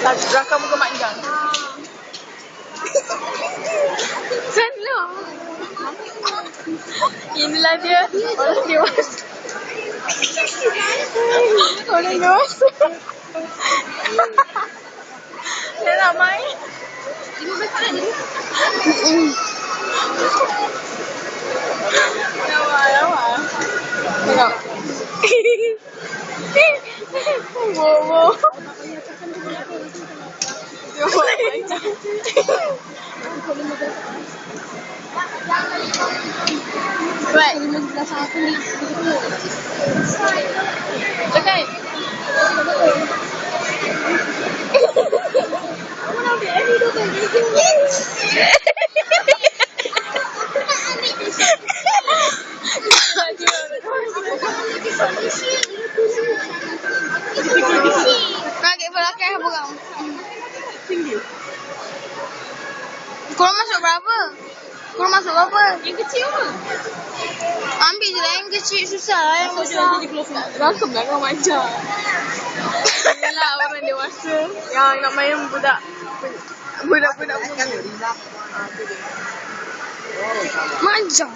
Rakam muka manjang. Sana. Inilah dia orang dewasa. Orang dewasa. Dia nak main. 15 saat ni. Lawa. Tengok. Wow. Baik. Cakap. Kakek belakang apa kau? Tinggi. Korang masuk berapa? Yang kecil apa? Ambil je lah yang kecil, susah lah yang besar. Rakam lah kau macam. Yalah orang dewasa yang nak main budak macam.